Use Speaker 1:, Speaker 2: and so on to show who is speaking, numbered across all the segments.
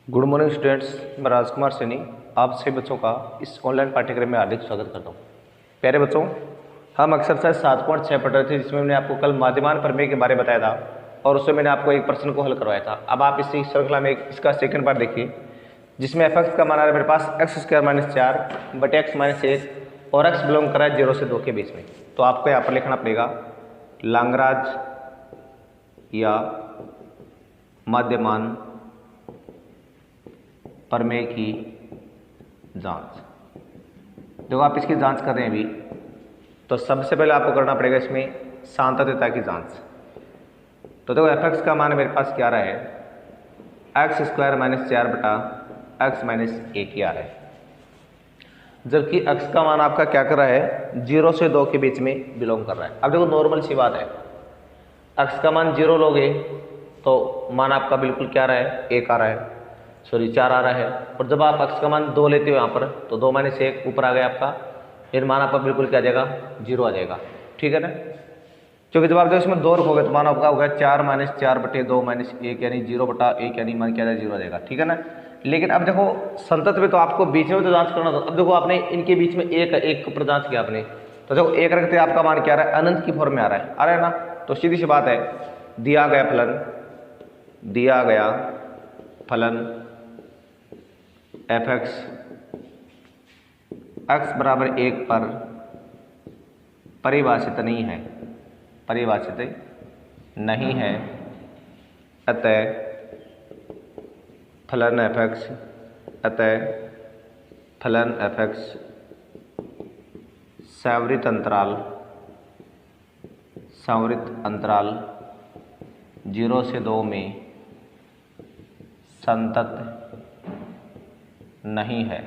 Speaker 1: Good morning students, मैं राजकुमार सैनी आप सभी बच्चों का इस ऑनलाइन पाठ्यक्रम में हार्दिक स्वागत करता हूँ। प्यारे बच्चों, हम एक्सरसाइज 7.6 पढ़ रहे थे, जिसमें मैंने आपको कल माध्यमान प्रमेय के बारे में बताया था और उसमें मैंने आपको एक प्रश्न को हल करवाया था। अब आप इसी श्रृंखला में इसका सेकंड पार्ट देखिए, जिसमें एफ एक्स का मान आ रहा है मेरे पास एक्स स्क्वायर माइनस 4 बटे एक्स माइनस 1 और एक्स बिलोंग कर रहा है 0 से 2 के बीच में। तो आपको यहाँ पर लिखना पड़ेगा लाग्रांज या माध्यमान प्रमेय की जांच। देखो आप इसकी जांच कर रहे हैं अभी, तो सबसे पहले आपको करना पड़ेगा इसमें सांतत्यता की जांच। तो देखो एफ एक्स का मान मेरे पास क्या आ रहा है, एक्स स्क्वायर माइनस 4 बटा एक्स माइनस 1 ही आ रहा है, जबकि एक्स का मान आपका क्या कर रहा है, 0 से 2 के बीच में बिलोंग कर रहा है। अब देखो नॉर्मल सी बात है, एक्स का मान 0 लोगे तो मान आपका बिल्कुल क्या आ रहा है, 1 आ रहा है, सॉरी 4 आ रहा है। और जब आप एक्स का मान 2 लेते हो यहाँ पर, तो 2 माइनस 1 ऊपर आ गया आपका, फिर मान आपका बिल्कुल क्या आ जाएगा, 0 आ जाएगा। ठीक है ना, क्योंकि जब आप जो इसमें 2 रखोगे तो मान आपका होगा 4 माइनस 4 बटे 2 माइनस 1 यानी 0 बटा 1 यानी मान क्या आ जाएगा, 0 आ जाएगा। ठीक है ना, लेकिन अब देखो संतत में तो आपको बीच में तो जांच करना था। अब देखो आपने इनके बीच में एक पर जांच किया आपने, तो देखो 1 रखते आपका मान क्या आ रहा है, अनंत की फॉर्म में आ रहा है ना। तो सीधी सी बात है, दिया गया फलन एफ एक्स एक्स बराबर 1 पर परिभाषित नहीं है, अतः फलन एफ एक्स सावरित अंतराल 0 से 2 में संतत नहीं है।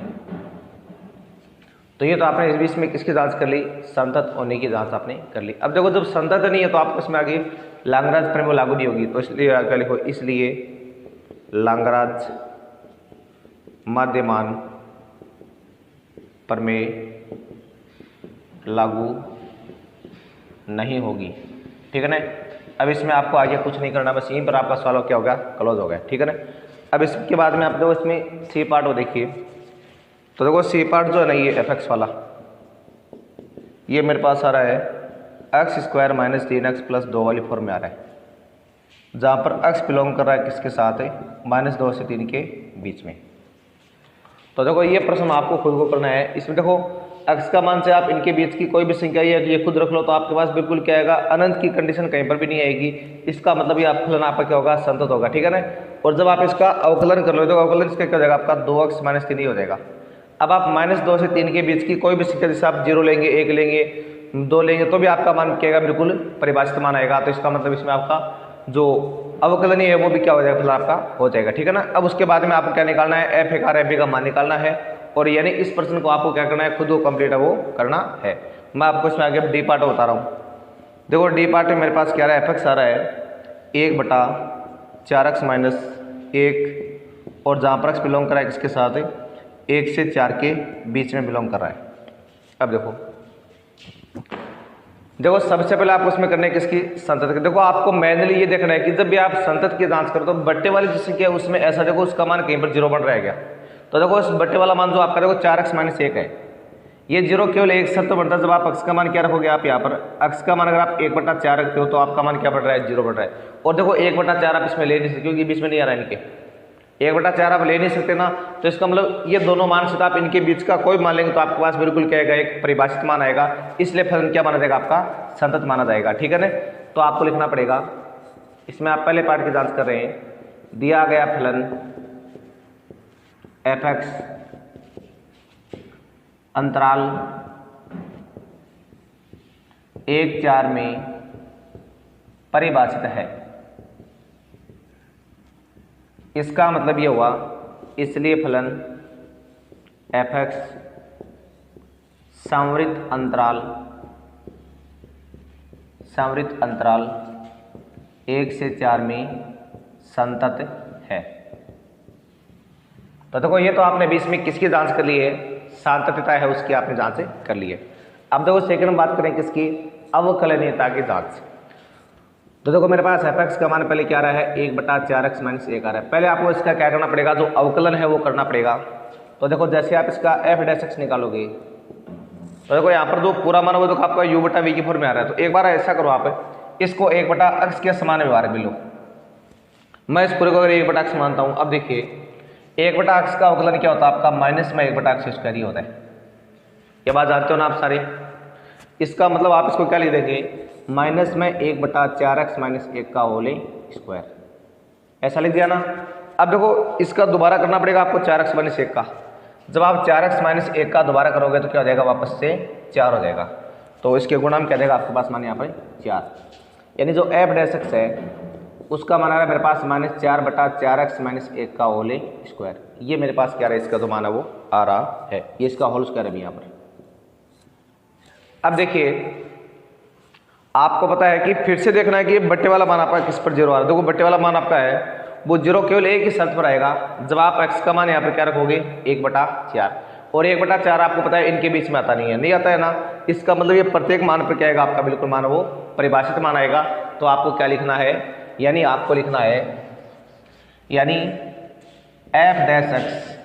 Speaker 1: तो ये तो आपने इस बीच में किसकी जांच कर ली, संतत होने की जांच आपने कर ली। अब देखो जब संतत नहीं है तो आपको इसमें आगे लाग्रांज प्रमेय लागू नहीं होगी, तो इसलिए क्या लिखो, इसलिए लाग्रांज माध्यमान प्रमेय लागू नहीं होगी। ठीक है ना, अब इसमें आपको आगे कुछ नहीं करना, बस यहीं पर आपका सवाल क्या होगा, क्लोज हो गया। ठीक है ना, अब इसके बाद में आप देखो इसमें सी पार्ट हो देखिए, तो देखो सी पार्ट जो है ना, ये एफ एक्स वाला, ये मेरे पास आ रहा है x square minus 3x plus 2 वाली फॉर्म में आ रहा है, जहाँ पर एक्स बिलोंग कर रहा है किसके साथ है, -2 से 3 के बीच में। तो देखो ये प्रश्न आपको खुद को करना है। इसमें देखो एक्स का मान से आप इनके बीच की कोई भी संख्या ये खुद रख लो, तो आपके पास बिल्कुल क्या आएगा, अनंत की कंडीशन कहीं पर भी नहीं आएगी। इसका मतलब ये आप फलन आपका क्या होगा, संतत होगा। ठीक है ना, और जब आप इसका अवकलन कर लो तो अवकलन इसका क्या हो जाएगा, आपका 2x माइनस 3 ही हो जाएगा। अब आप -2 से 3 के बीच की कोई भी संख्या, जैसे आप 0 लेंगे, 1 लेंगे, 2 लेंगे, तो भी आपका मान क्या आएगा, बिल्कुल परिभाषित मान आएगा। तो इसका मतलब इसमें आपका जो अवकलनीय है वो भी क्या हो जाएगा, फलन आपका हो जाएगा। ठीक है ना, अब उसके बाद में आपको क्या निकालना है, एफ ए का का मान निकालना है, और यानी इस प्रश्न को आपको क्या करना है, खुद को कंप्लीट है वो करना है। मैं आपको इसमें आगे डी पार्ट बता रहा हूँ। देखो डी पार्ट में मेरे पास क्या रहा है, एफ एक्स आ रहा है 1 बटा 4x माइनस 1, और जहाँ पर एक्स बिलोंग कर रहा है किसके साथ है, 1 से 4 के बीच में बिलोंग कर रहा है। अब देखो सबसे पहले आपको उसमें करना है किसकी, संतत की। देखो आपको मैनुअली ये देखना है कि जब भी आप संतत की जांच करो तो बट्टे वाली जो संख्या है उसमें ऐसा देखो उसका मान कहीं पर 0 बन रह गया, तो देखो उस बट्टे वाला मान जो आपका देखो 4x माइनस 1 है, ये 0 केवल एक शर्त बनता है, जब आप x का मान क्या रखोगे, आप यहाँ पर x का मान अगर आप 1 बटा 4 रखते हो तो आपका मान क्या बढ़ रहा है, 0 बढ़ रहा है। और देखो 1 बटा 4 आप इसमें ले नहीं सकते, क्योंकि बीच में नहीं आ रहा है इनके, 1 बटा 4 आप ले नहीं सकते ना, तो इसका मतलब ये दोनों मान से आप इनके बीच का कोई मान लेंगे तो आपके पास बिल्कुल क्या आएगा, एक परिभाषित मान आएगा, इसलिए फलन क्या माना जाएगा, आपका संतत माना जाएगा। ठीक है ना, तो आपको लिखना पड़ेगा, इसमें आप पहले पार्ट की जांच कर रहे हैं, दिया गया फलन एफ एक्स अंतराल 1-4 में परिभाषित है। इसका मतलब ये हुआ, इसलिए फलन एफ एक्स सामरित अंतराल 1 से 4 में संतत है। तो देखो ये तो आपने बीच में किसकी जांच कर ली है, सांतत्यता है उसकी आपने जांच कर ली है। अब देखो सेकंड में बात करें किसकी, अवकलनीयता की जांच। तो देखो मेरे पास एफ एक्स का मान पहले क्या आ रहा है 1/4x - 1 आ रहा है। पहले आपको इसका क्या करना पड़ेगा, जो अवकलन है वो करना पड़ेगा। तो देखो जैसे आप इसका एफ डैश एक्स निकालोगे तो देखो यहाँ पर जो पूरा मान वो देखो आपका u/v की फॉर्म में आ रहा है। तो एक बार ऐसा करो, आप इसको 1/x के समान व्यवहार मिलो। मैं इस पूरे को अगर 1/x मानता हूँ, अब देखिए 1/x का अवकलन क्या होता है आपका -1/x² ही होता है। ये बात जानते हो ना आप सारे। इसका मतलब आप इसको क्या लिख देंगे, -1/4x - 1 का होल स्क्वायर, ऐसा लिख दिया ना। अब देखो इसका दोबारा करना पड़ेगा आपको 4x - 1 का। जब आप 4x - 1 का दोबारा करोगे तो क्या हो जाएगा, वापस से 4 हो जाएगा। तो इसके गुणा में क्या देगा आपके पास मान यहाँ पर 4, यानी जो एफ डैश एक्स है उसका मान आ रहा है मेरे पास -4/4x - 1 का होल स्क्वायर। ये मेरे पास क्या रहा है, इसका जो मान है वो आ रहा है, ये इसका होल स्क्वायर है अभी यहाँ पर। अब देखिए आपको पता है कि फिर से देखना है कि बट्टे वाला मान आपका किस पर 0 आ रहा है। देखो बट्टे वाला मान आपका है वो 0 केवल एक ही शर्त पर आएगा, जब आप x का मान यहाँ पर क्या रखोगे 1/4, और 1/4 आपको पता है इनके बीच में आता नहीं आता है ना। इसका मतलब ये प्रत्येक मान पर क्या आएगा आपका बिल्कुल मान वो परिभाषित मान आएगा। तो आपको क्या लिखना है, यानी आपको लिखना है यानी एफ डैश एक्स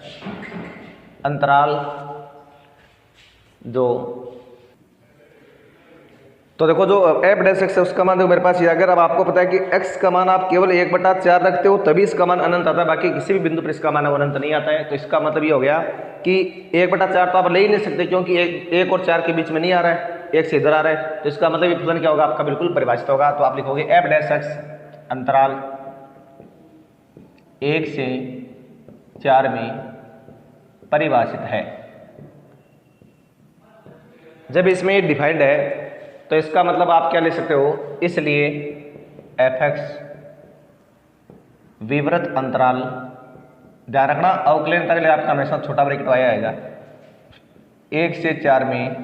Speaker 1: अंतराल जो, तो देखो जो एफ डैश एक्स है उसका मान देखो मेरे पास ये, अगर अब आपको पता है कि x का मान आप केवल 1/4 रखते हो तभी इसका मान अनंत आता है, बाकी किसी भी बिंदु पर इसका मान अनंत नहीं आता है। तो इसका मतलब ये हो गया कि 1/4 तो आप ले ही नहीं सकते, क्योंकि 1 और 4 के बीच में नहीं आ रहा है, 1 से इधर आ रहा है। तो इसका मतलब ये फलन क्या होगा आपका बिल्कुल परिभाषित होगा। तो आप लिखोगे एफ डैश एक्स अंतराल 1 से 4 में परिभाषित है। जब इसमें डिफाइंड है तो इसका मतलब आप क्या ले सकते हो, इसलिए एफ एक्स विवृत अंतराल, ध्यान रखना अवकलनीयता के लिए आपका हमेशा छोटा ब्रैकेट आया आएगा, 1 से 4 में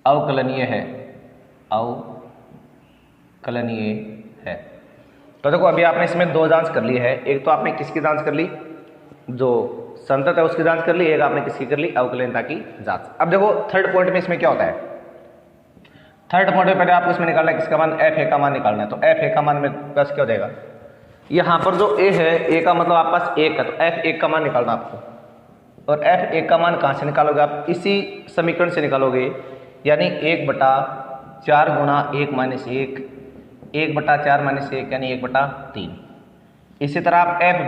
Speaker 1: अवकलनीय है, अवकलनीय है। तो देखो अभी आपने इसमें 2 जांच कर ली है, एक तो आपने किसकी जांच कर ली, जो संतत है उसकी जांच कर ली, एक आपने किसकी कर ली, अवकलनीयता की जांच। अब देखो थर्ड पॉइंट में इसमें क्या होता है, थर्ड पॉइंट में पहले आपको इसमें निकालना है किसका मान, एफ ए का मान निकालना है। तो एफ ए का मान में प्लस क्या हो जाएगा, यहाँ पर जो ए है, ए का मतलब आपके पास 1 है, तो एफ 1 का मान निकालना आपको। और एफ 1 का मान कहाँ से निकालोगे आप, इसी समीकरण से निकालोगे, यानी 1/4 गुणा 1 - 1, 1/4 - 1 यानी 1/3। इसी तरह आप एफ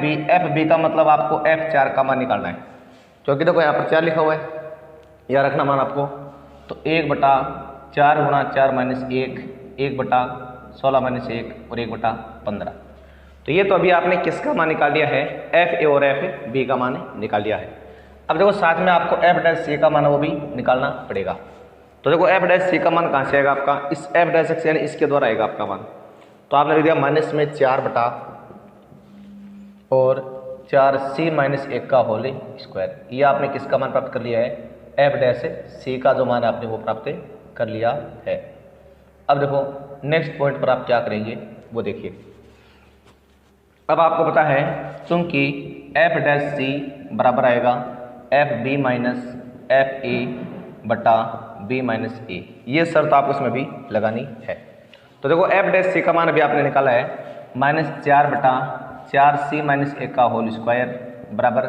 Speaker 1: बी का मतलब आपको F4 का मान निकालना है, क्योंकि देखो यहाँ पर 4 लिखा हुआ है, यह रखना मान आपको। तो 1/4 गुणा 4 - 1, 1/16 - 1 और 1/15। तो ये तो अभी आपने किसका मान निकाल लिया है, एफ ए और एफ बी का मान निकाल लिया है। अब देखो साथ में आपको एफ डैश सी का मान वो भी निकालना पड़ेगा। तो देखो एफ डैश सी का मान कहाँ से आएगा आपका, इस एफ डैश एक्स यानी इसके द्वारा आएगा आपका मान। तो आपने लिख दिया माइनस में 4 बटा और 4c - 1 का होल स्क्वायर। ये आपने किसका मान प्राप्त कर लिया है, एफ डैश सी का जो मान आपने वो प्राप्त कर लिया है। अब देखो नेक्स्ट पॉइंट पर आप क्या करेंगे वो देखिए। अब आपको पता है चूंकि एफ डैश सी बराबर आएगा f b minus f a बटा बी माइनस ए, ये शर्त आपको इसमें भी लगानी है। तो देखो एफ डैश सी का मान अभी आपने निकाला है -4/4c - 1 का होल स्क्वायर बराबर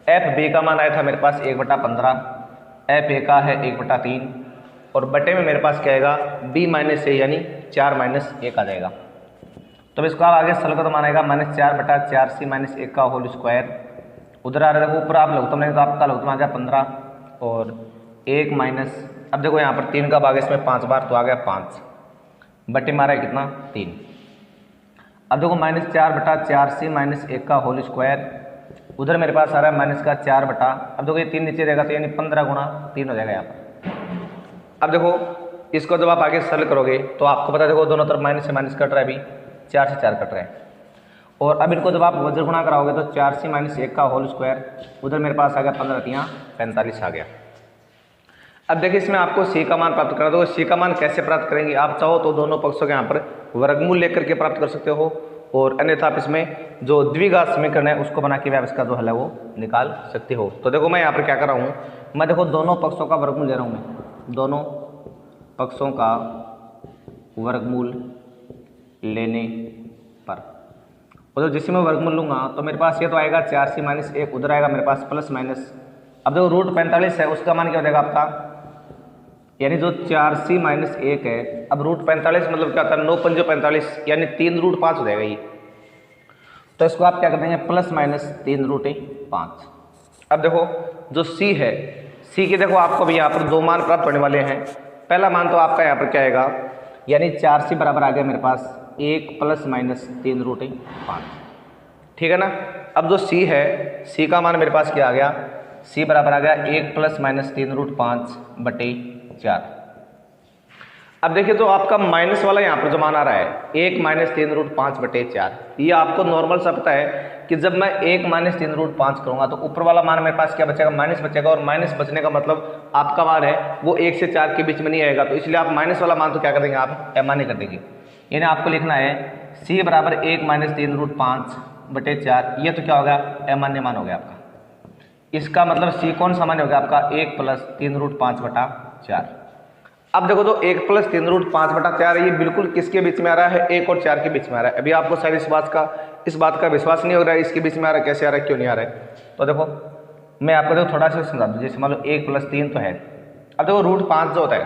Speaker 1: एफ बी का मान आया था मेरे पास 1/15, एफ ए का है 1/3 और बटे में मेरे पास क्या आएगा b माइनस ए यानी 4 - 1 आ जाएगा। तो इसको आप आगे सरल तो मानेगा -4/4c - 1 का होल स्क्वायर, उधर आ रहा है ऊपर आप लघुत्तम लेंगे तो आपका लघुत्तम आ गया 15 और 1 माइनस, अब देखो यहाँ पर 3 का भाग इसमें 5 बार तो आ गया 5 बटे मारा है कितना 3। अब देखो -4/4c - 1 का होल स्क्वायर, उधर मेरे पास आ रहा है माइनस का 4 बटा, अब देखो ये 3 नीचे रहेगा तो यानी 15 गुणा 3 हो जाएगा यहाँ पर। अब देखो इसको जब आप आगे सरल करोगे तो आपको पता है देखो दोनों तरफ माइनस से माइनस कट रहा है, अभी 4 से 4 कट रहा है। और अब इनको जब आप वज्र गुणा कराओगे तो 4c - 1 का होल स्क्वायर, उधर मेरे पास आ गया 15 यहाँ 45 आ गया। अब देखिए इसमें आपको c का मान प्राप्त करना, तो c का मान कैसे प्राप्त करेंगे, आप चाहो तो दोनों पक्षों के यहाँ पर वर्गमूल लेकर के प्राप्त कर सकते हो, और अन्यथा आप इसमें जो द्विघात समीकरण है उसको बना के भी आप इसका जो हल है वो निकाल सकते हो। तो देखो मैं यहाँ पर क्या कर रहा हूँ, मैं देखो दोनों पक्षों का वर्गमूल ले रहा हूँ, मैं दोनों पक्षों का वर्गमूल लेने पर। और जिसमें मैं वर्गमूल लूँगा तो मेरे पास ये तो आएगा 4c माइनस 1, उधर आएगा मेरे पास प्लस माइनस। अब जो रूट 45 है उसका मान क्या हो जाएगा आपका, यानी जो 4c माइनस 1 है, अब रूट 45 मतलब क्या होता है, 9 पंजो 45, यानी 3 रूट 5 हो जाएगा ये। तो इसको आप क्या कर देंगे, प्लस माइनस 3 रूट 5। अब देखो जो c है, c के देखो आपको भी यहाँ पर 2 मान प्राप्त होने वाले हैं। पहला मान तो आपका यहाँ पर क्या आएगा, यानी 4c बराबर आ गया मेरे पास 1 प्लस माइनस 3 रूट 5, ठीक है ना। अब जो c है, c का मान मेरे पास क्या आ गया, c बराबर आ गया 1 प्लस माइनस 3 रूट 5 बटे 4। अब देखिए जो आपका माइनस वाला यहाँ पर जो मान आ रहा है 1 माइनस 3 रूट 5 बटे 4, ये आपको नॉर्मल सा पता है कि जब मैं 1 माइनस 3 रूट 5 करूँगा तो ऊपर वाला मान मेरे पास क्या बचेगा, माइनस बचेगा। और माइनस बचने का मतलब आपका मान है वो 1 से 4 के बीच में नहीं आएगा, तो इसलिए आप माइनस वाला मान तो क्या कर देंगे, आप अमान्य कर देंगे। यानी आपको लिखना है c बराबर 1 माइनस 3 रूट 5 बटे 4, ये तो क्या हो गया, अमान्य मान हो गया आपका। इसका मतलब c कौन सा मान हो गया आपका, 1 प्लस 3 रूट 5 बटा 4। अब देखो तो 1 प्लस 3 रूट 5 बटा 4 ये बिल्कुल किसके बीच में आ रहा है, 1 और 4 के बीच में आ रहा है। अभी आपको शायद इस बात का विश्वास नहीं हो रहा है इसके बीच में आ रहा है, कैसे आ रहा है, क्यों नहीं आ रहा है। तो देखो मैं आपको देखो थोड़ा सा समझा दूँ। जैसे मान लो 1 प्लस 3 तो है, अब देखो रूट 5 जो होता है,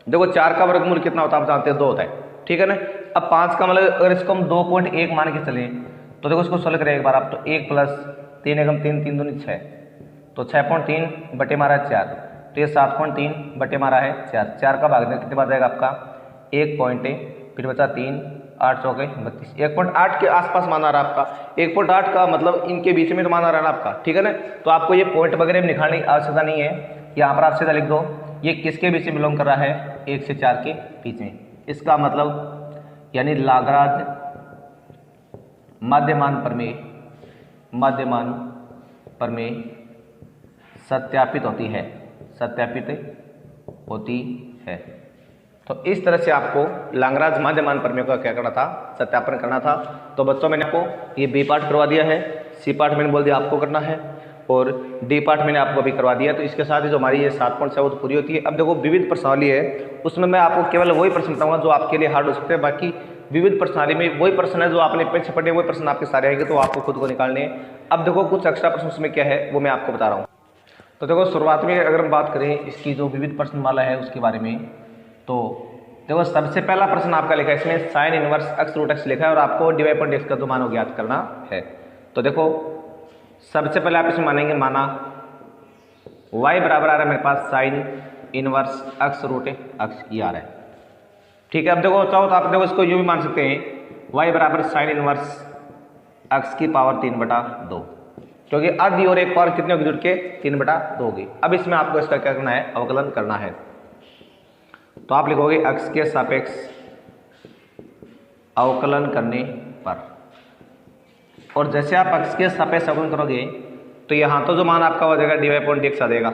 Speaker 1: देखो 4 का वर्गमूल कितना होता है आप जानते हैं, 2 होता है, ठीक है ना। अब 5 का मतलब अगर इसको हम 2.1 मान के चले तो देखो इसको सोल्व करें एक बार आप, तो 1 प्लस 3 एकम 3, 3 दूनी 6, तो 6.3 बटे मारा 4, तो ये 7.3 बटे मारा है 4। 4 का भाग कितने बार जाएगा आपका, 1 पॉइंट, फिर बचा 3, 8 चौके 32, 1.8 के आसपास मान आ रहा है आपका। 1.8 का मतलब इनके बीच में तो मान आ रहा है ना आपका, ठीक है ना। तो आपको ये पॉइंट वगैरह में निकालने की आवश्यकता नहीं है, यहाँ पर आप सीधा लिख दो ये किसके बीच में बिलोंग कर रहा है, 1 से 4 के बीच में। इसका मतलब यानी लाग्रांज माध्यमान प्रमेय सत्यापित होती है, तो इस तरह से आपको लाग्रांज माध्यमान प्रमेय का क्या करना था, सत्यापन करना था। तो बच्चों मैंने आपको ये बी पार्ट करवा दिया है, सी पार्ट मैंने बोल दिया आपको करना है, और डी पार्ट मैंने आपको अभी करवा दिया। तो इसके साथ ही जो हमारी ये 7 पॉइंट्स है वो तो पूरी होती है। अब देखो विविध प्रश्नावली है, उसमें मैं आपको केवल वही प्रश्न बताऊंगा जो आपके लिए हार्ड हो सकते हैं, बाकी विविध प्रश्नावली में वही प्रश्न है जो आपने पीछे पढ़े, वही प्रश्न आपके सारे आएंगे, तो आपको खुद को निकालने हैं। अब देखो कुछ एक्स्ट्रा प्रश्न उसमें क्या है वो मैं आपको बता रहा हूँ। तो देखो शुरुआत में अगर हम बात करें इसकी जो विविध प्रश्नमाला है उसके बारे में, तो देखो सबसे पहला प्रश्न आपका लिखा है इसमें sine inverse x root x लिखा है और आपको dy अपॉन dx का जो मान ज्ञात करना है। तो देखो सबसे पहले आप इसमें मानेंगे, माना y बराबर आ रहा है मेरे पास sine inverse x root x, ये आ रहा है, ठीक है। अब देखो चाहो तो आप देखो इसको यूँ भी मान सकते हैं, y बराबर साइन इनवर्स एक्स की पावर 3/2, क्योंकि आधी और एक पावर कितने होगी जुड़ के, 3/2 होगी। अब इसमें आपको इसका क्या करना है, अवकलन करना है। तो आप लिखोगे x के सापेक्ष अवकलन करने पर, और जैसे आप x के सापेक्ष अवकलन करोगे तो यहाँ तो जो मान आपका हो जाएगा dy अपॉन dx आ जाएगा।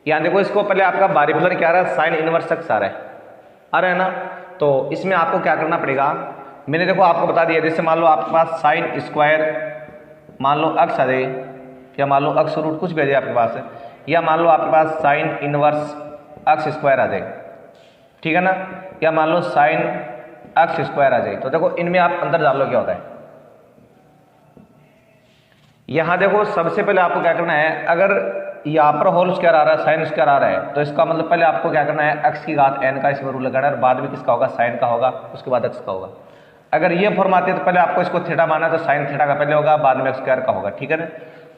Speaker 1: यहाँ देखो इसको पहले आपका बाहरी फलन क्या आ रहा है, साइन इनवर्स x आ रहा है ना। तो इसमें आपको क्या करना पड़ेगा, मैंने देखो आपको बता दिया, जैसे मान लो आपके पास साइन स्क्वायर मान लो x आ जाए, या मान लो x रूट कुछ भी आ जाए आपके पास, या मान लो आपके पास साइन इनवर्स x स्क्वायर आ जाए, ठीक है ना, या मान लो साइन x स्क्वायर आ जाए। तो देखो इनमें आप अंदर डाल लो क्या होता है। यहाँ देखो सबसे पहले आपको क्या करना है, अगर यहाँ पर होल स्क्वायर आ रहा है, साइन स्क्वायर आ रहा है, तो इसका मतलब पहले आपको क्या करना है, x की घात n का इसमें रूल लगाना है, और बाद में किसका होगा, साइन का होगा, उसके बाद x का होगा। अगर ये फॉर्म आती है तो पहले आपको इसको थीटा माना, तो साइन थीटा का पहले होगा, बाद में x स्क्वायर का होगा, ठीक है ना।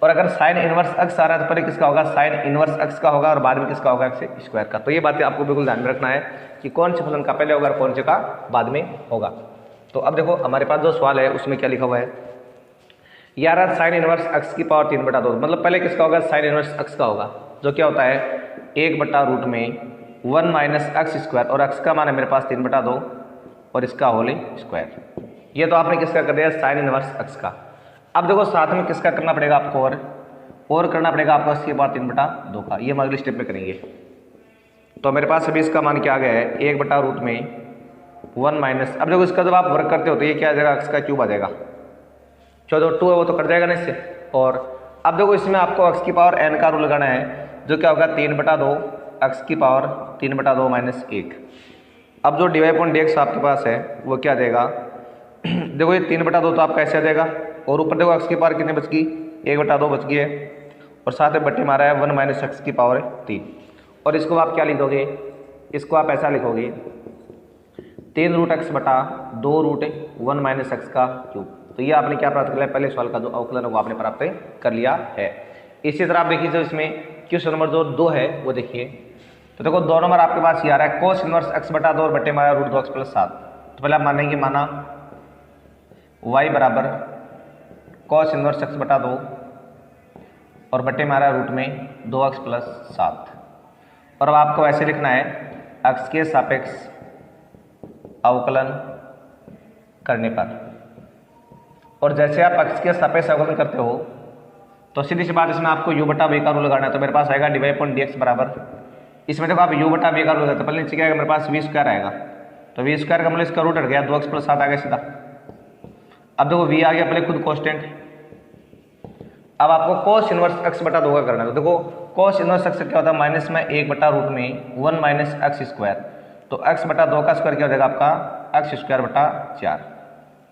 Speaker 1: और अगर साइन इनवर्स x आ रहा है तो पहले किसका होगा, साइन इनवर्स x का होगा, और बाद में किसका होगा, x स्क्वायर का। तो ये बातें आपको बिल्कुल ध्यान में रखना है कि कौन से फलन का पहले होगा और कौन से का बाद में होगा। तो अब देखो हमारे पास जो सवाल है उसमें क्या लिखा हुआ है, यार साइन इनवर्स x की पावर 3/2, मतलब पहले किसका होगा, साइन इनवर्स x का होगा, जो क्या होता है 1/√1 माइनस एक्स स्क्वायर, और x का मान है मेरे पास 3/2 और इसका होल स्क्वायर। ये तो आपने किसका कर दिया, साइन इनवर्स x का। अब देखो साथ में किसका करना पड़ेगा आपको, और करना पड़ेगा आपको इसके बाद 3/2 का, ये हम अगले स्टेप में करेंगे। तो मेरे पास अभी इसका मान क्या आ गया है, 1/√1 माइनस, अब देखो इसका जब आप वर्क करते हो तो ये क्या आ जाएगा, x का क्यूब आ जाएगा, जो 2 है वो तो कट जाएगा ना इससे। और अब देखो इसमें आपको x की पावर n का रूल लगाना है, जो क्या होगा 3/2, x की पावर 3/2 माइनस 1, अब जो dy/dx आपके पास है वो क्या देगा, देखो ये 3/2 तो आपका ऐसे आ जाएगा, और ऊपर देखो x की पावर कितनी बच गई, 1/2 बच गई है, और साथ में बट्टे मारा है 1 - x की पावर 3। और इसको आप क्या लिखोगे, इसको आप ऐसा लिखोगे 3√x बटा 2√1 - x का क्यूब। तो ये आपने क्या प्राप्त कर लिया, पहले सवाल का जो अवकलन है वो आपने प्राप्त कर लिया है। इसी तरह आप देखिए जो इसमें क्वेश्चन नंबर जो 2 है वो देखिए, तो देखो 2 नंबर आपके पास ये आ रहा है cos इनवर्स x बटा 2 और बट्टे मारा √2x + 7। तो पहले आप मानेंगे, माना y बराबर cos इनवर्स x बटा 2 और बट्टे मारा √2x + 7। और अब आपको ऐसे लिखना है x के सापेक्ष अवकलन करने पर, और जैसे आप x के सापेक्ष अवकलन करते हो तो सीधी सी बात इसमें आपको u/v का रूल लगाना है। तो मेरे पास आएगा dy/dx बराबर, इसमें देखो आप u/v का रूल लगाते, पहले नीचे क्या आएगा, मेरे पास v² आएगा, तो v² का मतलब इसका रूट हट गया, 2x + 7 आ गया सीधा। अब देखो v आ गया पहले खुद कांस्टेंट। अब आपको cos इनवर्स x बटा 2 का करना है। तो देखो cos इनवर्स x क्या होता है, माइनस में 1/√1 - x²। तो x बटा 2 का स्क्वायर क्या हो जाएगा आपका, x² / 4।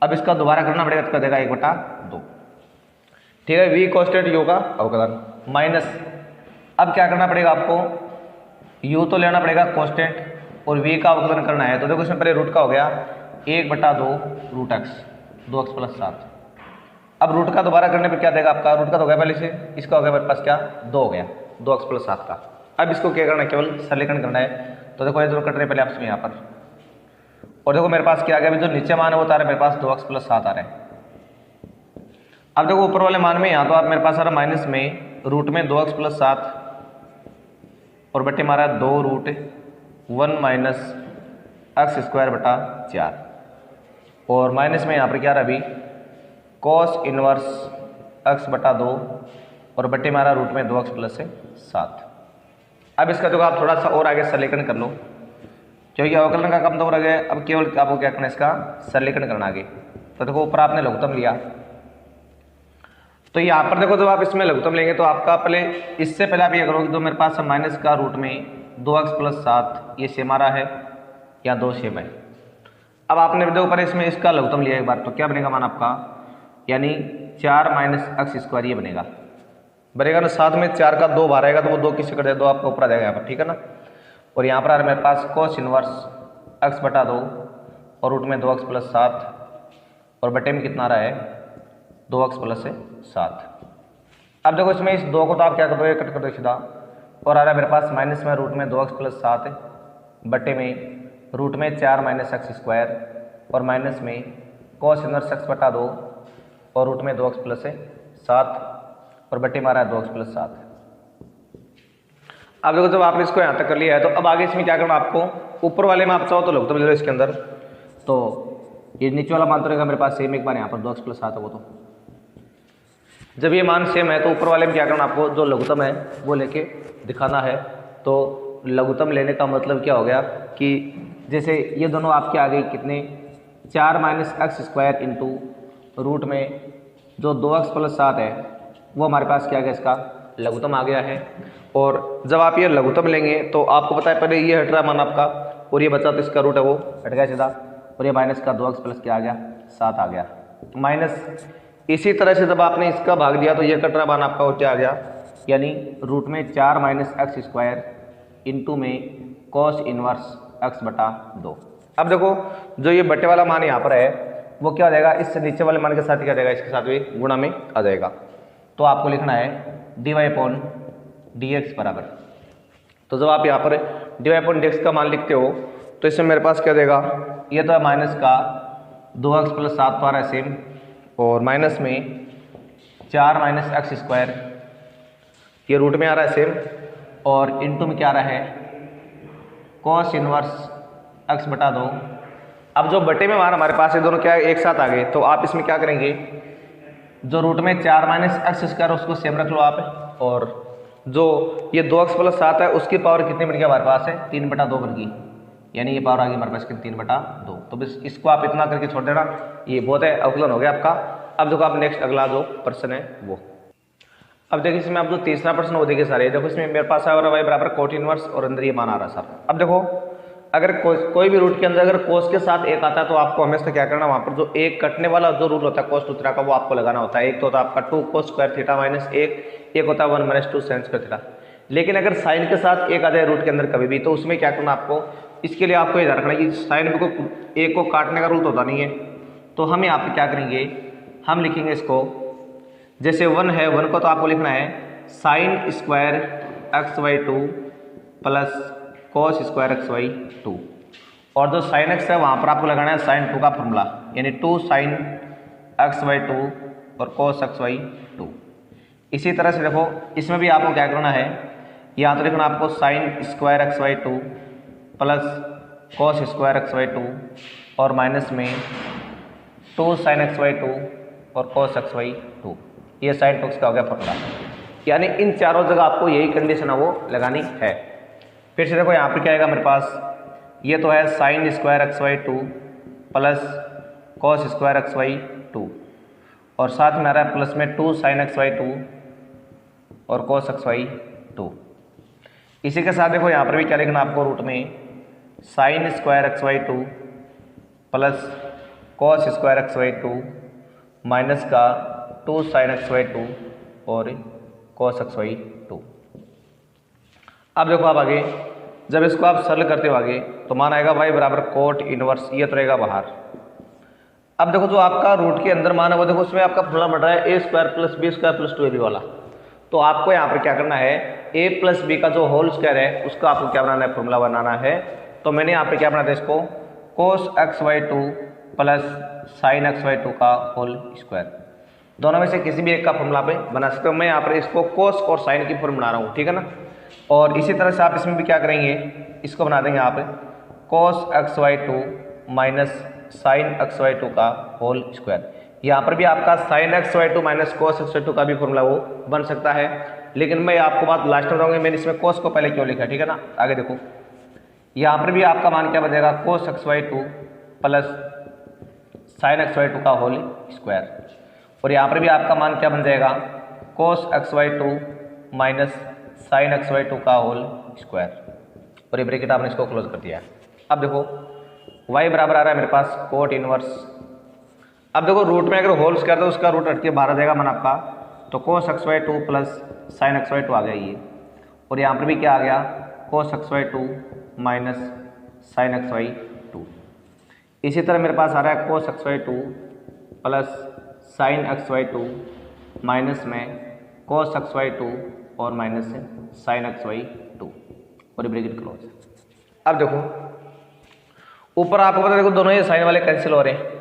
Speaker 1: अब इसका दोबारा करना पड़ेगा, तो क्या देगा 1/2। ठीक है, v कांस्टेंट u का अवकलन माइनस, अब क्या करना पड़ेगा आपको, u तो लेना पड़ेगा कांस्टेंट और v का अवकलन करना है। तो देखो इसमें पहले रूट का हो गया 1/2√x 2x + 7। अब रूट का दोबारा करने पर क्या देगा आपका, रूट का तो हो गया पहले से, इसका हो गया मेरे पास क्या 2 हो गया 2x + 7 का। अब इसको क्या करना है, केवल सरलीकरण करना है। तो देखो ये जो कट रहे पहले आपसे यहाँ पर, और देखो मेरे पास क्या आ गया, अभी जो नीचे मान है वो आ रहा है मेरे पास 2x + 7 आ रहा है। अब देखो ऊपर वाले मान में यहाँ तो आप मेरे पास आ रहा माइनस में रूट में 2x + 7 और बट्टे मारा 2√1 - x² बटा 4, और माइनस में यहाँ पर क्या रहा अभी cos इनवर्स x बटा 2 और बट्टे मारा रूट में 2x + 7। अब इसका जो आप थोड़ा सा और आगे सरलीकरण कर लो, क्योंकि अवकलन का कम दौर आ गया। अब केवल आपको क्या करना है, इसका सरलीकरण करना आगे। तो देखो ऊपर आपने लघुत्तम लिया, तो यहाँ पर देखो जब आप इसमें लघुत्तम लेंगे तो आपका पहले, इससे पहले आप ये करोगे तो मेरे पास माइनस का रूट में 2x + 7 ये सेम आ रहा है या 2 सेम है। अब आपने देखो ऊपर इसमें इसका लघुत्तम लिया एक बार, तो क्या बनेगा मान आपका, यानी 4 - x² ये बनेगा ना, साथ में 4 का 2 बार आएगा तो वो 2 किससे कर देगा, 2 आपका ऊपर आ जाएगा यहाँ पर, ठीक है ना। और यहाँ पर आ रहा है मेरे पास cos इनवर्स x बटा 2 और रूट में 2x + 7 और बटे में कितना आ रहा है 2x + 7। अब देखो इसमें इस 2 को तो आप क्या कर दोगे, कट कर दो सीधा, और आ रहा है मेरे पास माइनस में रूट में 2x + 7 बटे में रूट में 4 - x² और माइनस में cos इनवर्स x बटा 2 और रूट में 2x + 7 और बट्टे मारा है 2x + 7। अब देखो जब आपने इसको यहाँ तक कर लिया है तो अब आगे इसमें क्या करना आपको, ऊपर वाले में आप चाहो तो लघुत्तम ले लो इसके अंदर, तो ये नीचे वाला मान तो रहेगा मेरे पास सेम, एक बार यहाँ पर 2x + 7 है वो, तो जब ये मान सेम है तो ऊपर वाले में क्या करना आपको, जो लघुत्तम है वो लेके दिखाना है। तो लघुत्तम लेने का मतलब क्या हो गया कि जैसे ये दोनों आपके आ गए कितने, 4 - x² इंटू रूट में जो 2x + 7 है वो हमारे पास क्या गया, इसका लघुत्तम आ गया है। और जब आप ये लघुत्तम लेंगे तो आपको पता है पहले ये हट रहा है मान आपका, और ये बचा तो इसका रूट है वो हट गया सीधा, और ये माइनस का 2x + क्या आ गया 7 आ गया माइनस। इसी तरह से जब आपने इसका भाग दिया तो ये कट रहा मान आपका वो क्या आ गया, यानी रूट में 4 - x² इंटू में cos इनवर्स x बटा 2। अब देखो जो ये बटे वाला मान यहाँ पर है वो क्या हो जाएगा, इससे नीचे वाले मान के साथ क्या जाएगा, इसके साथ भी गुणा में आ जाएगा। तो आपको लिखना है dy/dx बराबर, तो जब आप यहाँ पर dy/dx का मान लिखते हो तो इसमें मेरे पास क्या देगा, ये तो है माइनस का 2x + 7 आ रहा है सेम, और माइनस में 4 - x² ये रूट में आ रहा है सेम, और इंटू में क्या आ रहा है cos इनवर्स x बटा 2। अब जो बटे में मान हमारे पास ये दोनों क्या एक साथ आ गए, तो आप इसमें क्या करेंगे, जो रूट में 4 - x² उसको सेम रख लो आप, और जो ये 2x + 7 है उसकी पावर कितनी बन गई हमारे पास है 3/2 बन गई, यानी ये पावर आ गई हमारे पास 3/2। तो बस इसको आप इतना करके छोड़ देना, ये बहुत है, अवकलन हो गया आपका। अब देखो आप नेक्स्ट अगला जो प्रश्न है वो, अब देखिए इसमें आप जो तीसरा प्रश्न वो देखिए सारे, देखो इसमें मेरे पास आ रहा है y बराबर cot इनवर्स और अंदर ये मान आ रहा है सर। अब देखो अगर कोई भी रूट के अंदर अगर कोस के साथ एक आता है तो आपको हमेशा क्या करना, वहाँ पर जो एक कटने वाला जो रूल होता है कोस थीटा का वो आपको लगाना होता है। एक तो होता है आपका 2 cos स्क्वायर थीटा माइनस एक होता है 1 माइनस 2 sin स्क्वायर थीटा। लेकिन अगर साइन के साथ एक आ जाए रूट के अंदर कभी भी, तो उसमें क्या करना आपको, इसके लिए आपको ये रखना है कि साइन को एक को काटने का रूल तो होता नहीं है। तो हम यहाँ पर क्या करेंगे, हम लिखेंगे इसको, जैसे 1 है, 1 को तो आपको लिखना है sine square x y 2 plus cos square x y 2, और जो साइन एक्स है वहाँ पर आपको लगाना है साइन 2 का फॉर्मूला, यानी 2 साइन एक्स वाई 2 और कॉस एक्स वाई 2। इसी तरह से देखो इसमें भी आपको क्या करना है, यहाँ तो लिखना आपको sine square x y 2 plus cos square x y 2 और माइनस में 2 साइन एक्स वाई 2 और कॉस एक्स वाई 2। ये साइन टॉक्स का हो गया फॉर्मूला, यानी इन चारों जगह आपको यही कंडीशन है वो लगानी है। फिर से देखो यहाँ पर क्या आएगा मेरे पास, ये तो है sine square x y 2 plus cos square x y 2 और साथ में आ रहा है प्लस में 2 साइन एक्स वाई 2 और कॉस एक्स वाई 2। इसी के साथ देखो यहाँ पर भी क्या लिखना आपको, रूट में sine square x y 2 plus cos square x y 2 minus का 2 साइन एक्स वाई 2 और कॉस एक्स वाई 2। अब देखो आप आगे जब इसको आप सरल करते हो आगे तो मान आएगा y बराबर कोट इनवर्स, ये तो रहेगा बाहर। अब देखो जो आपका रूट के अंदर मान है वो देखो उसमें आपका फॉर्मूला बन रहा है a square plus b square plus 2ab वाला। तो आपको यहाँ पर क्या करना है, a प्लस बी का जो होल स्क्वायर है उसका आपको क्या बनाना है, फॉर्मूला बनाना है। तो मैंने यहाँ पे क्या बनाया था इसको, cos x y 2 plus sine x y 2 का होल स्क्वायर। दोनों में से किसी भी एक का फॉर्मूला पे बना सकते हो। मैं यहाँ पर इसको कोस और साइन की फॉर्म बना रहा हूँ, ठीक है ना। और इसी तरह से आप इसमें भी क्या करेंगे, इसको बना देंगे यहाँ पे cos x y 2 minus sine x y 2 का होल स्क्वायर। यहाँ पर भी आपका sine x y 2 minus cos x y 2 का भी फॉर्मूला वो बन सकता है, लेकिन मैं आपको बात लास्ट में बताऊंगी। मैंने इसमें कोस को पहले क्यों लिखा है, ठीक है ना। आगे देखो यहाँ पर भी आपका मान क्या बनेगा, cos x y 2 plus sine x y 2 का होल स्क्वायर, और यहाँ पर भी आपका मान क्या बन जाएगा, cos x y 2 minus sine x y 2 का होल स्क्वायर, और ये ब्रैकेट आपने इसको क्लोज कर दिया। अब देखो y बराबर आ रहा है मेरे पास कोट इनवर्स। अब देखो रूट में अगर होल स्क्वायर तो उसका रूट हट के बाहर आ जाएगा मन आपका, तो cos x y 2 plus sine x y 2 आ गया ये, और यहाँ पर भी क्या आ गया, cos x y 2 minus sine x y 2। इसी तरह मेरे पास आ रहा है cos x y 2 plus sine x y 2 minus में कोस एक्स वाई 2 और माइनस साइन एक्स वाई 2, और ये ब्रैकेट क्लोज। अब देखो ऊपर आपको पता देखो दोनों ये साइन वाले कैंसिल हो रहे हैं,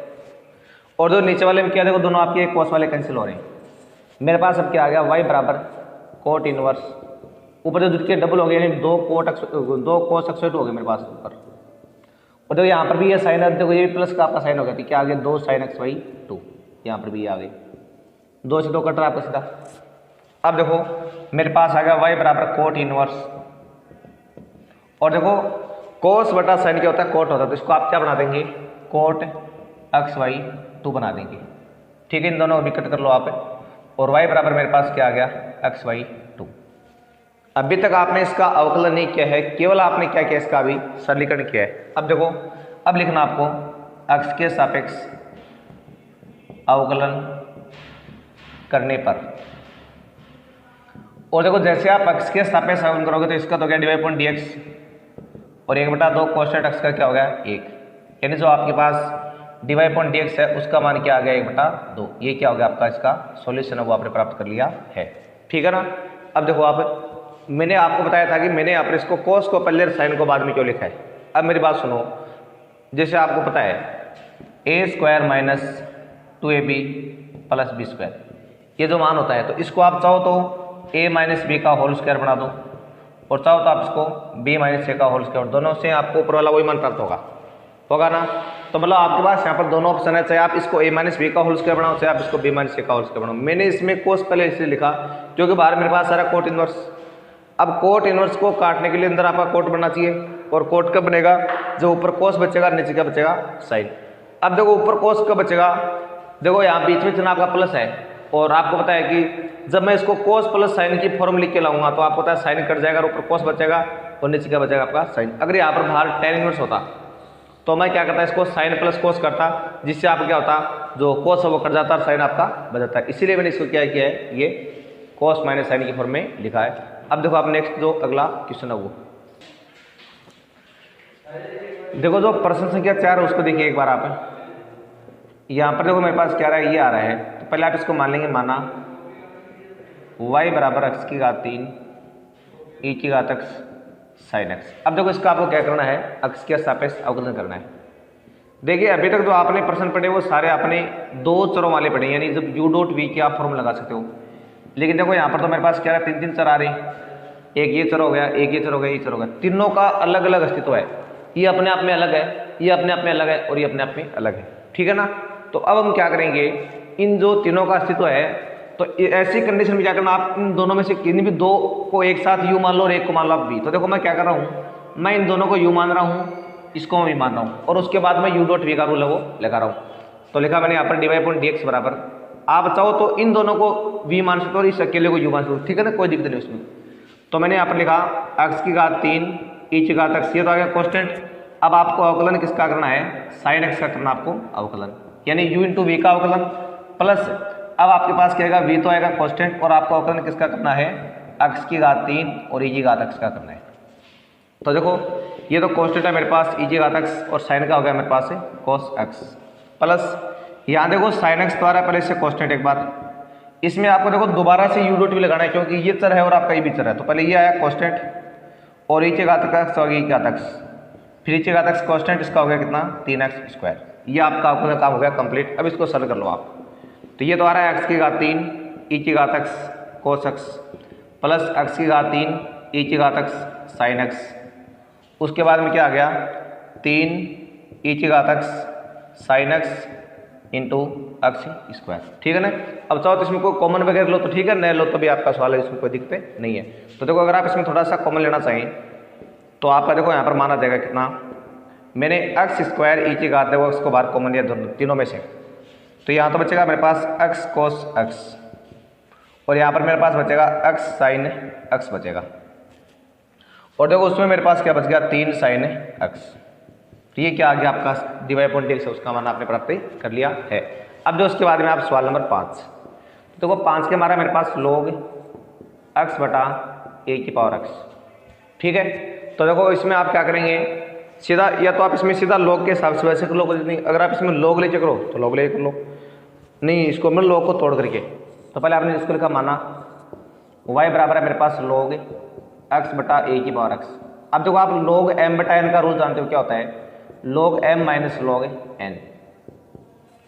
Speaker 1: और जो नीचे वाले में क्या देखो दोनों आपके कोस वाले कैंसिल हो रहे हैं। मेरे पास अब क्या आ गया, y बराबर कोट इनवर्स, ऊपर जो के डबल हो गए यानी 2 कोस एक्स वाई 2 हो गए मेरे पास ऊपर, और देखो यहाँ पर भी ये साइन है, देखो ये प्लस का आपका साइन हो गया, तो क्या आ गया 2 साइन एक्स वाई 2, यहाँ पर भी ये आ गए 2 से 2 कट रहा है आपका सीधा। अब देखो मेरे पास आ गया y बराबर कोट इनवर्स, और देखो कोस बटा साइन क्या होता है, कोट होता है, तो इसको आप क्या बना देंगे, कोट एक्स वाई 2 बना देंगे, ठीक है। इन दोनों को कट कर लो आप, और y बराबर मेरे पास क्या आ गया, एक्स वाई 2। अभी तक आपने इसका अवकलन नहीं किया है, केवल आपने क्या किया, इसका अभी सरलीकरण किया है। अब देखो अब लिखना आपको x के सापेक्ष अवकलन करने पर, और देखो जैसे आप x के सापेक्ष अवकलन करोगे तो इसका तो क्या dy अपॉन dx, और 1/2 कोसेट x का क्या हो गया 1, यानी जो आपके पास dy अपॉन dx है उसका मान क्या आ गया 1/2। ये क्या हो गया आपका, इसका सॉल्यूशन है वो आपने प्राप्त कर लिया है, ठीक है ना। अब देखो आप, मैंने आपको बताया था कि मैंने यहाँ पर इसको कोस को पहले साइन को बाद में क्यों लिखा है। अब मेरी बात सुनो, जैसे आपको पता है a square minus 2ab plus b square, ये जो मान होता है, तो इसको आप चाहो तो a माइनस बी का होल स्क्वायर बना दो, और चाहो तो आप इसको b माइनस ए का होल स्क्वायर, दोनों से आपको ऊपर वाला वही मान प्राप्त होगा ना। तो मतलब आपके पास यहाँ पर दोनों ऑप्शन है, चाहे आप इसको a माइनस बी का होल स्क्वायर बनाओ, चाहे आप इसको b माइनस ए का होल स्क्वायर बनाओ। मैंने इसमें कोस पहले इसलिए लिखा क्योंकि बाहर मेरे पास सारा कोट इनवर्स। अब कोट इनवर्स को काटने के लिए अंदर आपका कोट बनना चाहिए, और कोट कब बनेगा, जो ऊपर कोस बचेगा नीचे क्या बचेगा साइन। अब देखो ऊपर कोस कब बचेगा, देखो यहाँ बीच में चिन्ह आपका प्लस है, और आपको पता है कि जब मैं इसको कोस प्लस साइन की फॉर्म लिख के लाऊंगा तो आपको पता है साइन कट जाएगा और ऊपर कोस बचेगा, और नीचे क्या बचेगा आपका साइन। अगर यहाँ पर बाहर tan इनवर्स होता तो मैं क्या करता इसको साइन प्लस कोस करता, जिससे आपको क्या होता जो कोस है वो कट जाता और साइन आपका बच जाता है। इसीलिए मैंने इसको क्या किया है, ये कोस माइनस साइन की फॉर्म में लिखा है। अब देखो आप नेक्स्ट जो अगला क्वेश्चन है वो देखो, जो प्रश्न संख्या 4 है उसको देखिए एक बार आप। यहाँ पर देखो मेरे पास क्या रहा है, ये आ रहा है। तो पहले आप इसको मान लेंगे, माना y बराबर x की घात 3 e की घात x साइन x। अब देखो इसका आपको क्या करना है, x के सापेक्ष अवकलन करना है। देखिए अभी तक जो आपने प्रश्न पढ़े वो सारे आपने दो चरों वाले पढ़े, यानी जब u डॉट v की आप फॉर्मूला लगा सकते हो। लेकिन देखो यहाँ पर तो मेरे पास क्या है, 3 चर आ रहे हैं। एक ये चर हो गया, एक ये चर हो गया, ये चर हो गया। तीनों का अलग अलग अस्तित्व है, ये अपने आप में अलग है, ये अपने आप में अलग है और ये अपने आप में अलग है, ठीक है ना। तो अब हम क्या करेंगे, इन जो तीनों का अस्तित्व है तो ऐसी कंडीशन में क्या करना, आप इन दोनों में से किसी भी दो को एक साथ u मान लो और एक को मान लो आप v। तो देखो मैं क्या कर रहा हूँ, मैं इन दोनों को u मान रहा हूँ, इसको मैं v मान रहा हूँ और उसके बाद मैं u डॉट v का रूल है वो लगा रहा हूँ। तो लिखा मैंने यहाँ पर dy/dx बराबर, आप चाहो तो इन दोनों को v मान सकते हो और इस अकेले को u मान सकते हो, ठीक है ना, कोई दिक्कत नहीं उसमें। तो मैंने यहाँ पर लिखा x की घात 3 e की घात x, ये तो आ गया कॉन्स्टेंट। अब आपको अवकलन किसका करना है, साइन x का करना आपको अवकलन, यानी u इंटू वी का अवकलन प्लस अब आपके पास क्या आएगा, v तो आएगा कॉन्स्टेंट और आपको अवकलन किसका करना है, x की घात 3 और e की घात x का करना है। तो देखो ये तो कॉन्स्टेंट है मेरे पास e की घात x और साइन का हो गया मेरे पास है cos x प्लस यहाँ देखो साइन x तो आ रहा है, पहले से कॉन्स्टेंट एक बार, इसमें आपको देखो दोबारा से u डॉट भी लगाना है क्योंकि ये चर है और आपका ये भी चर है। तो पहले ये आया कॉन्स्टेंट और e की घात x और e की घात x, फिर e की घात x कॉन्स्टेंट, इसका हो गया कितना 3x स्क्वायर। ये आपका अवकलन काम हो गया कंप्लीट। अब इसको सरल कर लो आप। तो ये तो आ रहा है x की घात 3 e की घात x cos x plus x की घात 3 e की घात x sin x, उसके बाद में क्या आ गया 3 e की घात x sin x into x square, ठीक है ना। अब चाहो तो इसमें कोई कॉमन वगैरह लो तो ठीक है, नहीं लो तो भी आपका सवाल है, इसमें कोई दिक्कत नहीं है। तो देखो अगर आप इसमें थोड़ा सा कॉमन लेना चाहें तो आपका देखो यहाँ पर माना जाएगा कितना, मैंने x स्क्वायर e की घात है वो उसको बाहर कॉमन लिया तीनों में से, तो यहाँ तो बचेगा मेरे पास x cos x और यहाँ पर मेरे पास बचेगा x sin x बचेगा, और देखो उसमें मेरे पास क्या बच गया 3 sin x। तो ये क्या आ गया आपका dy/dx है, उसका मान आपने प्राप्त कर लिया है। अब जो उसके बाद में आप सवाल नंबर 5, देखो 5 के हमारा मेरे पास log x बटा a की पावर x, ठीक है। तो देखो इसमें आप क्या करेंगे, सीधा या तो आप इसमें सीधा log के हिसाब से वैसे कर लो, नहीं अगर आप इसमें log ले करो तो log ले कर लो, नहीं इसको मैं log को तोड़ करके। तो पहले आपने इसको लिखा माना y बराबर है मेरे पास log x बटा a की पावर x। अब देखो आप log m बटा n का रूल जानते हो क्या होता है, log m minus log n।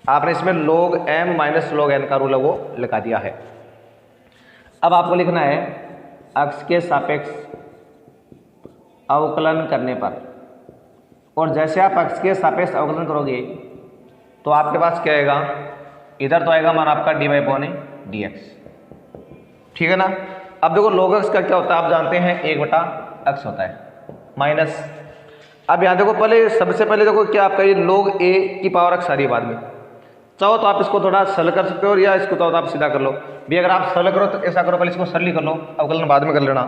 Speaker 1: आपने इसमें log m minus log n का रूल है वो लिखा दिया है। अब आपको लिखना है x के सापेक्ष अवकलन करने पर, और जैसे आप x के सापेक्ष अवकलन करोगे तो आपके पास क्या आएगा, इधर तो आएगा मान आपका dy/dx, ठीक है ना। अब देखो log x का क्या होता है आप जानते हैं 1/x होता है माइनस, अब यहाँ देखो पहले सबसे पहले देखो क्या आपका ये log a की पावर x आ रही है, बाद में चाहो तो आप इसको थोड़ा सरल कर सकते हो या इसको चाहो तो आप सीधा कर लो भी। अगर आप सरल करो तो ऐसा करो, पहले इसको सरल कर लो, अवकलन बाद में कर लेना।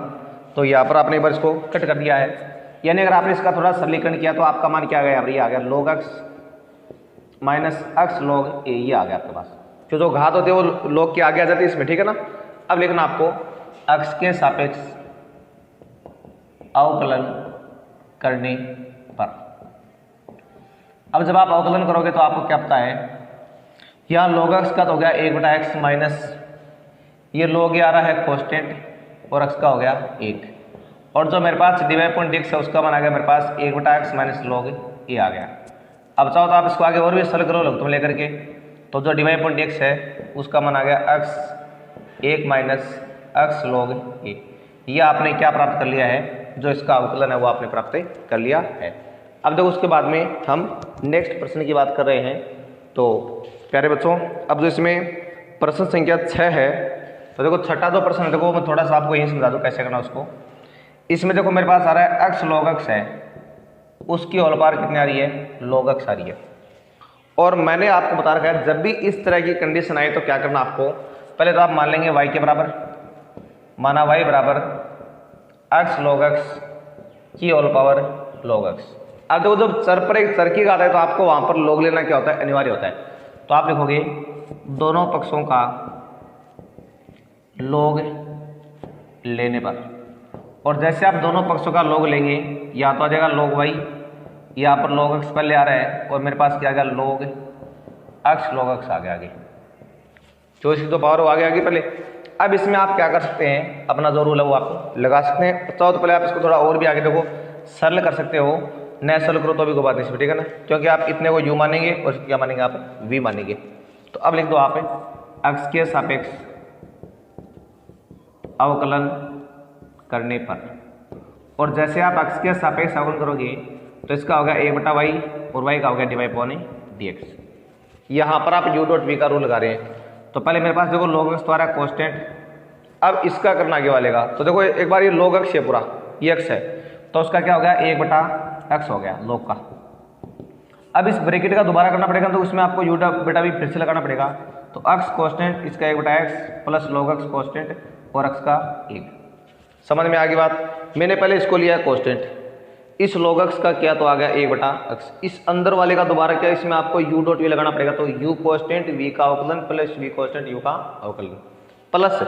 Speaker 1: तो यहाँ पर आपने एक बार इसको कट कर दिया है, यानी अगर आपने इसका थोड़ा सरलीकरण किया तो आपका मान क्या आ गया, ये आ गया log x minus x log a, ये आ गया आपके पास। जो घात होते हैं वो log के आगे आ जाती है इसमें, ठीक है ना। अब लिखना आपको x के सापेक्ष अवकलन करने पर। अब जब आप अवकलन करोगे तो आपको क्या पता है, यहाँ log x का तो हो गया 1/x माइनस ये log a आ रहा है कॉन्स्टेंट और x का हो गया 1, और जो मेरे पास dy/dx है उसका मान आ गया मेरे पास 1/x माइनस log a आ गया। अब चाहो तो आप इसको आगे और भी सरल करो तुम लेकर के, तो जो dy/dx है उसका मान आ गया x 1 minus x log a। ये आपने क्या प्राप्त कर लिया है, जो इसका अवकलन है वो आपने प्राप्त कर लिया है। अब देखो उसके बाद में हम नेक्स्ट प्रश्न की बात कर रहे हैं। तो प्यारे बच्चों अब जो इसमें प्रश्न संख्या 6 है, तो देखो छठा जो प्रश्न है, देखो मैं थोड़ा सा आपको यही समझा दूँ कैसे करना उसको। इसमें देखो मेरे पास आ रहा है x log x है, उसकी होल पावर कितनी आ रही है, log x आ रही है। और मैंने आपको बता रखा है जब भी इस तरह की कंडीशन आए तो क्या करना आपको, पहले तो आप मान लेंगे y के बराबर, माना y बराबर x log x की होल पावर log x। अब देखो जब चर पर एक चर की घात है तो आपको वहां पर log लेना क्या होता है, अनिवार्य होता है। तो आप लिखोगे दोनों पक्षों का log लेने पर, और जैसे आप दोनों पक्षों का log लेंगे या तो आ जाएगा log y, यहाँ पर log x पहले आ रहा है और मेरे पास क्या आ गया log x आ गया आगे, जो इसकी तो पावर वो आगे आगे पहले। अब इसमें आप क्या कर सकते हैं, अपना जो रूल है वो आप लगा सकते हैं। तो पहले आप इसको थोड़ा और भी आगे देखो सरल कर सकते हो, न सरल करो तो भी कोई बात नहीं, ठीक है ना, क्योंकि आप इतने को u मानेंगे और क्या मानेंगे आप v मानेंगे। तो अब लिख दो आप x के सापेक्ष अवकलन करने पर, और जैसे आप x के सापेक्ष अवकलन करोगे तो इसका होगा a/y और y का होगा dy/dx। यहाँ पर आप u.v का रूल लगा रहे हैं। तो पहले मेरे पास देखो log x द्वारा कॉन्स्टेंट, अब इसका करना आगे वाले का। तो देखो एक बार ये log x है, पूरा ये x है, तो उसका क्या हो गया 1/x हो गया log का। अब इस ब्रैकेट का दोबारा करना पड़ेगा, तो उसमें आपको u/v फिर से लगाना पड़ेगा। तो x कॉन्स्टेंट, इसका 1/x plus log x constant और x का 1। समझ में आ गई बात। मैंने पहले इसको लिया है कॉन्स्टेंट, इस log x का क्या तो आ गया 1/x, इस अंदर वाले का दोबारा क्या, इसमें आपको u.v लगाना पड़ेगा। तो u कॉन्स्टेंट v का अवकलन प्लस v कॉन्स्टेंट u का अवकलन प्लस।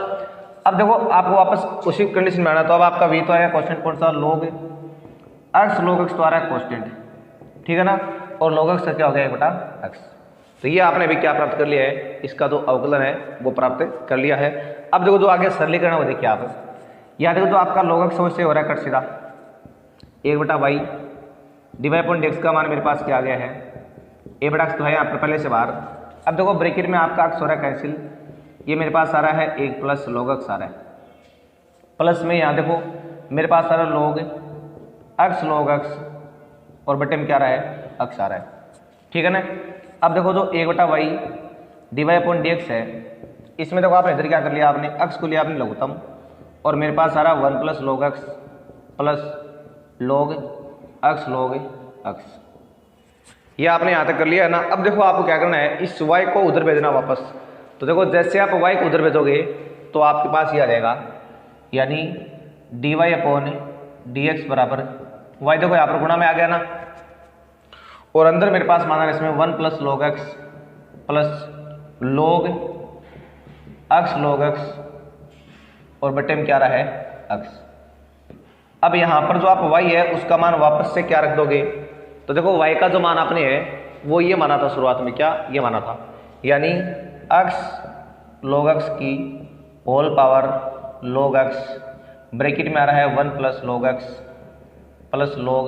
Speaker 1: अब देखो आपको वापस उसी कंडीशन में आना, तो अब आपका v तो आया कॉन्स्टेंट कौन सा log x तो आ रहा है कॉन्स्टेंट, ठीक है ना, और log x का क्या हो गया 1/x। तो ये आपने भी क्या प्राप्त कर लिया है, इसका जो अवकलन है वो प्राप्त कर लिया है। अब देखो जो आगे सरलीकरण है वो देखिए आप, यहाँ देखो तो आपका log x से हो रहा है कट सीधा 1/y, dy/dx का मान मेरे पास क्या आ गया है a/x तो है यहाँ पर पहले से बाहर। अब देखो ब्रैकेट में आपका x हो रहा है कैंसिल, ये मेरे पास आ रहा है 1 प्लस log x आ रहा है, प्लस में यहाँ देखो मेरे पास आ रहा है log x और बटे में क्या आ रहा है x आ रहा है, ठीक है ना। अब देखो जो 1/y dy/dx है, इसमें देखो आपने इधर क्या कर लिया, आपने x को लिया आपने लघुत्तम, और मेरे पास आ रहा है 1 plus log x plus log x, ये आपने यहाँ तक कर लिया है ना। अब देखो आपको क्या करना है, इस y को उधर भेजना वापस। तो देखो जैसे आप y को उधर भेजोगे तो आपके पास ये आ जाएगा, यानी dy/dx बराबर y, देखो यहाँ पर गुणा में आ गया ना, और अंदर मेरे पास माना है इसमें 1 plus log x plus log x और बटे में क्या रहा है x। अब यहाँ पर जो आप y है उसका मान वापस से क्या रख दोगे, तो देखो y का जो मान आपने है वो ये माना था शुरुआत में, क्या ये माना था, यानी x log x की whole power log x, bracket में आ रहा है 1 plus log x plus log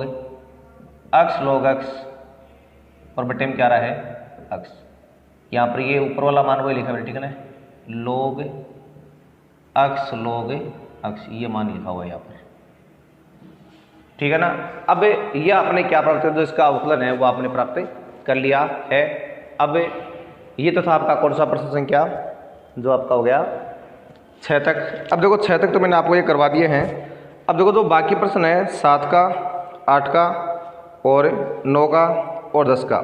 Speaker 1: x और बटे में क्या आ रहा है x। यहाँ पर ये ऊपर वाला मान वही लिखा है, ठीक है ना, log x ये मान लिखा हुआ है यहाँ पर, ठीक है ना। अब ये आपने क्या प्राप्त कर, जो इसका अवकलन है वो आपने प्राप्त कर लिया है। अब ये तो था आपका कौन सा प्रश्न संख्या, जो आपका हो गया 6 तक। अब देखो 6 तक तो मैंने आपको ये करवा दिए हैं। अब देखो जो बाकी प्रश्न है 7 का, 8 का और 9 का और 10 का,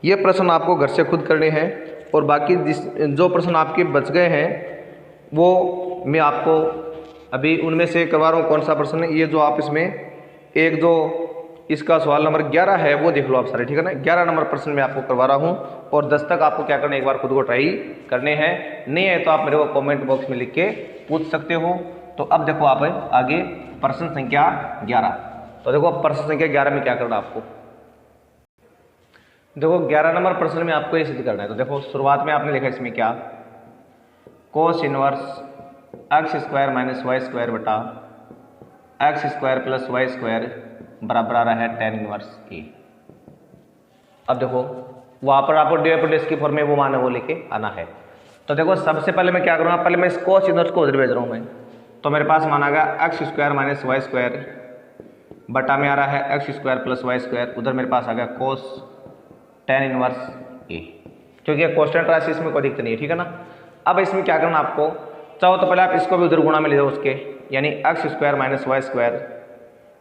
Speaker 1: ये प्रश्न आपको घर से खुद करने हैं, और बाकी जो प्रश्न आपके बच गए हैं वो मैं आपको अभी उनमें से करवा रहा हूँ। कौन सा प्रश्न है ये, जो आप इसमें एक जो इसका सवाल नंबर 11 है वो देख लो आप सारे, ठीक है ना। 11 नंबर प्रश्न मैं आपको करवा रहा हूँ, और 10 तक आपको क्या करना है, एक बार खुद को ट्राई करने हैं। नहीं है तो आप मेरे को कमेंट बॉक्स में लिख के पूछ सकते हो। तो अब देखो आप आगे प्रश्न संख्या 11। तो देखो प्रश्न संख्या 11 में क्या करना आपको, देखो 11 नंबर प्रश्न में आपको ये सिद्ध करना है। तो देखो शुरुआत में आपने लिखा इसमें क्या, cos inverse x² minus y² बटा x² प्लस y² बराबर आ रहा है tan इनवर्स a। अब देखो वहाँ पर आपको dy/dx की फॉर्म में वो मान है वो लेके आना है। तो देखो सबसे पहले मैं क्या करूँगा, पहले मैं इस कोस इनवर्स को उधर भेज रहा हूँ मैं, तो मेरे पास माना गया x² माइनस y² बटा में आ रहा है x² प्लस y², उधर मेरे पास आ गया कोस tan इनवर्स a, क्योंकि कॉन्स्टेंट राशि इसमें कोई दिक्कत नहीं है, ठीक है ना। अब इसमें क्या करना आपको, चाहो तो पहले आप इसको भी उधर गुणा में ले जाओ उसके, यानी x² माइनस y²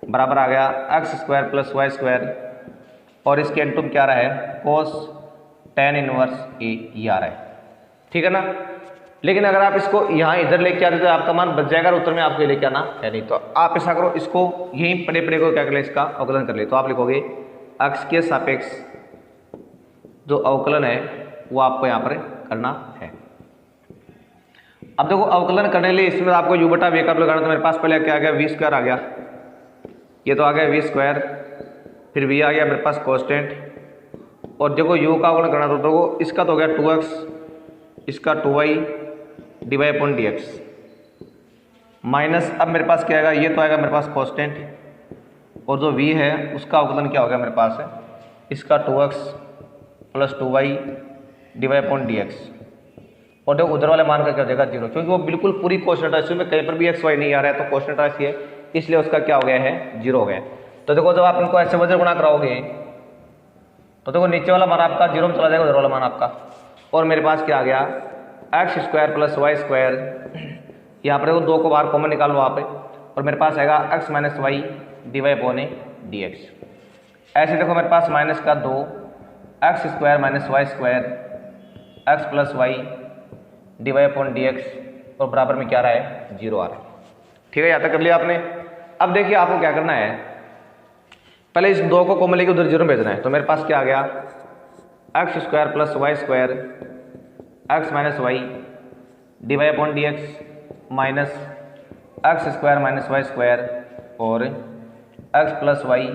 Speaker 1: बराबर आ गया x² प्लस y², और इसके एंटूम क्या रहा है कोस tan इनवर्स a, ये आ रहा है, ठीक है ना। लेकिन अगर आप इसको यहाँ इधर लेके आते तो आपका मान बच जाएगा और उत्तर में आपको ये लेके आना है नहीं। तो आप ऐसा करो, इसको यहीं पड़े पड़े को क्या कर ले, इसका अवकलन कर ले। तो आप लिखोगे अक्ष के सापेक्ष जो अवकलन है वो आपको यहाँ पर करना है। अब देखो अवकलन करने के लिए इसमें आपको u बटा v का लगाना। तो मेरे पास पहले क्या आ गया, v स्क्वायर आ गया, ये तो आ गया v स्क्वायर, फिर v आ गया मेरे पास कांस्टेंट, और देखो u का अवकलन करना तो देखो इसका तो हो गया 2x, इसका 2y divide upon dx minus, अब मेरे पास क्या आएगा, ये तो आएगा मेरे पास कांस्टेंट, और जो v है उसका अवकलन क्या हो गया मेरे पास है, इसका 2x plus 2y divide upon dx, और देखो उधर वाले मान का क्या हो जाएगा 0, क्योंकि वो बिल्कुल पूरी कोष्टक राशि में कहीं पर भी x y नहीं आ रहा है, तो कोष्टक राशि है इसलिए उसका क्या हो गया है 0 हो गया। तो देखो जब आप इनको ऐसे वजन गुणा कराओगे तो देखो नीचे वाला मान आपका 0 में चला जाएगा, उधर वाला मान आपका, और मेरे पास क्या आ गया x square plus y square, यहाँ पर देखो 2 को बाहर कॉमन निकाल लो वहाँ पे, और मेरे पास आएगा x minus y divide upon d x. ऐसे देखो मेरे पास माइनस का 2 x square minus y square x plus y divide upon d x, और बराबर में क्या आ रहा है 0 आ रहा है। ठीक है, यहाँ तक कर लिया आपने। अब देखिए आपको क्या करना है, पहले इस 2 को कॉमन लेके उधर 0 में भेजना है। तो मेरे पास क्या आ गया x square plus y square x minus y divide upon d x minus x square minus y square और x plus y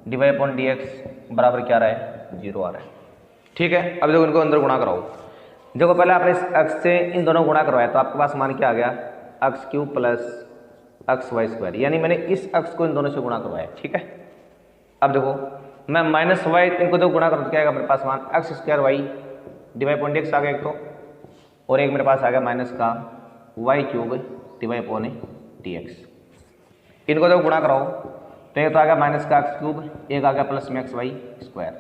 Speaker 1: divide upon d x बराबर क्या आ रहा है 0 आ रहा है। ठीक है, अब देखो इनको अंदर गुणा कराओ। देखो पहले आपने इस एक्स से इन दोनों गुणा करवाया तो आपके पास मान क्या आ गया x cube plus x y square, यानी मैंने इस एक्स को इन दोनों से गुणा करवाया। ठीक है, अब देखो मैं माइनस वाई इनको देखो गुणा करूँ तो क्या आएगा मेरे पास मान x square y divide upon d x आ गया एक तो, और एक मेरे पास आ गया माइनस का y cube divide upon d x. इनको देखो गुणा कराओ तो एक तो आ गया माइनस का एक्स क्यूब, एक आ गया प्लस में एक्स वाई स्क्वायर,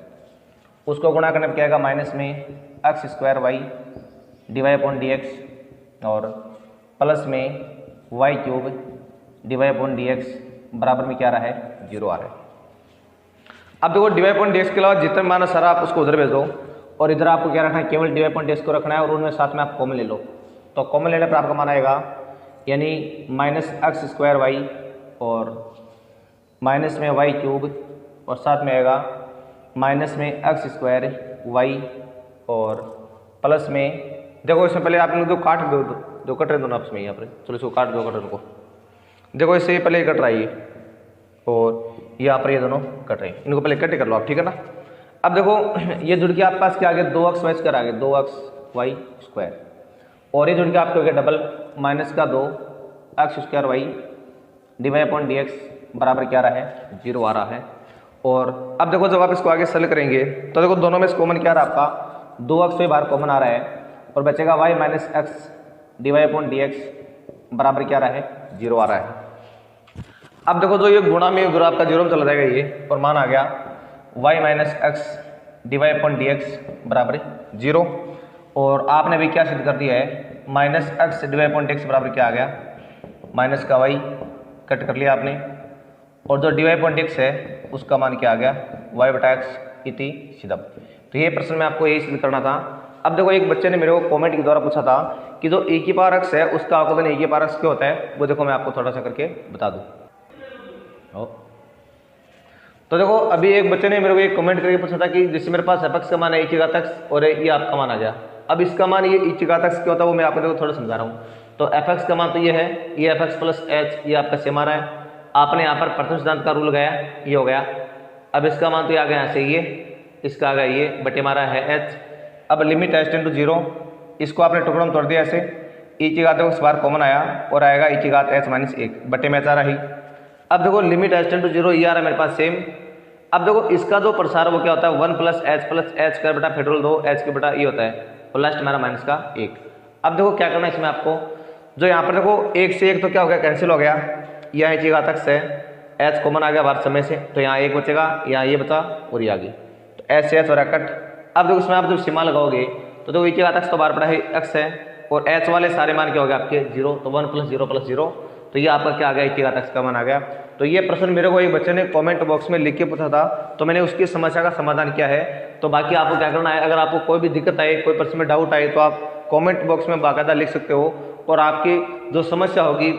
Speaker 1: उसको गुणा करने पर क्या आएगा माइनस में x square y divide upon d x और प्लस में y cube divide upon d x बराबर में क्या आ रहा है 0 आ रहा है। अब देखो डिवाइड अपॉन डी एक्स के अलावा जितना मान है सारा आप उसको उधर भेज दो, और इधर आपको क्या रखना है केवल डिवाइड अपॉन डी एक्स को रखना है, और उनमें साथ में आप कॉमन ले लो। तो कॉमन लेने पर आपका मान आएगा यानी माइनस एक्स स्क्वायर वाई और माइनस में वाई क्यूब, और साथ में आएगा माइनस में एक्स स्क्वायर वाई और प्लस में देखो इसमें पहले आप लोग जो काट दो, जो कट रहे दोनों आपस में यहाँ पर, चलो इसको काट दो, कट रहे को देखो इससे ये पहले कट रहा है और यहाँ पर ये दोनों कट रहे हैं, इनको पहले कट कर लो आप। ठीक है ना, अब देखो ये जुड़ के आपके पास क्या आ गया 2x वाई स्क्वायर आ गया 2x वाई स्क्वायर, और ये जुड़ के आपके हो गया डबल माइनस का 2 x square y divide upon d x बराबर क्या आ रहा है 0 आ रहा है। और अब देखो जब आप इसको आगे सेल करेंगे तो देखो दोनों में कॉमन क्या आ रहा है आपका 2x बाहर कॉमन आ रहा है, और बचेगा y minus x divide upon d x बराबर क्या आ रहा है 0 आ रहा है। अब देखो जो ये गुणा में उधर आपका 0 में चला जाएगा ये, और मान आ गया y minus x divide upon d x बराबर 0, और आपने भी क्या सिद्ध कर दिया है minus x divide upon d x बराबर क्या आ गया माइनस का y कट कर लिया आपने, और जो डिवाइड अपॉन डी एक्स है उसका मान क्या आ गया y बटा एक्स इति सीधम। तो ये प्रश्न में आपको यही सिद्ध करना था। अब देखो एक बच्चे ने मेरे को कमेंट के द्वारा पूछा था कि जो e की पावर x है उसका अवकलन e की पावर x क्या होता है, वो देखो मैं आपको थोड़ा सा करके बता दूँ। तो देखो अभी एक बच्चे ने मेरे को एक कमेंट करके पूछा था कि जैसे मेरे पास f(x) का मान है e की घात x और ये आपका मान आ गया, अब इसका मान ये e की घात x क्या होता है वो मैं आपको देखो थोड़ा समझा रहा हूँ। तो f(x) का मान तो ये है, ये f(x) प्लस h ये आपका सेम आ रहा है, आपने यहाँ पर प्रथम सिद्धांत का रूल लगाया ये हो गया। अब इसका मान तो ये आ गया यहाँ से ये, इसका आ गया ये बटे मारा है h। अब लिमिट h टेंड टू 0, इसको आपने टुकड़ों में तोड़ दिया ऐसे, e की घात x बार कॉमन आया और आएगा e की घात h माइनस 1 बटे में आ रहा ही। अब देखो लिमिट h टेंड टू 0 ये आ रहा है मेरे पास सेम। अब देखो इसका जो प्रसार वो क्या होता है 1 प्लस h स्क्वायर बटा फेडरल 2 h के बटा e होता है, और लास्ट हमारा माइनस का 1। अब देखो क्या करना है इसमें आपको, जो यहाँ पर देखो 1 से 1 तो क्या हो गया कैंसिल हो गया, यहाँ e की घात x है h कॉमन आ गया बाहर समय से, तो यहाँ 1 बचेगा, यहाँ ये बचा और ये आ गई, तो h से h हो रहा कट। अब देखो इसमें आप जब सीमा लगाओगे तो देखो e की घात x तो बाहर पड़ा है x है, और h वाले सारे मान क्या हो गया आपके 0, तो 1 प्लस 0 प्लस 0, तो ये आपका क्या आ गया e की घात x का मान आ गया। तो ये प्रश्न मेरे को एक बच्चे ने कमेंट बॉक्स में लिख के पूछा था, तो मैंने उसकी समस्या का समाधान किया है। तो बाकी आपको क्या करना है, अगर आपको कोई भी दिक्कत आए, कोई प्रश्न में डाउट आए, तो आप कमेंट बॉक्स में बाकायदा लिख सकते हो और आपकी जो समस्या होगी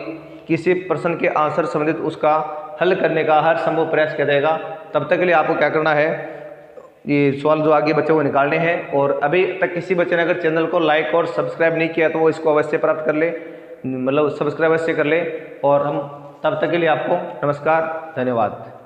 Speaker 1: किसी प्रश्न के आंसर संबंधित उसका हल करने का हर संभव प्रयास किया जाएगा। तब तक के लिए आपको क्या करना है, ये सवाल जो आगे बच्चे को निकालने हैं। और अभी तक किसी बच्चे ने अगर चैनल को लाइक और सब्सक्राइब नहीं किया तो वो इसको अवश्य प्राप्त कर ले, मतलब सब्सक्राइब अवश्य कर ले। और हम तब तक के लिए आपको नमस्कार, धन्यवाद।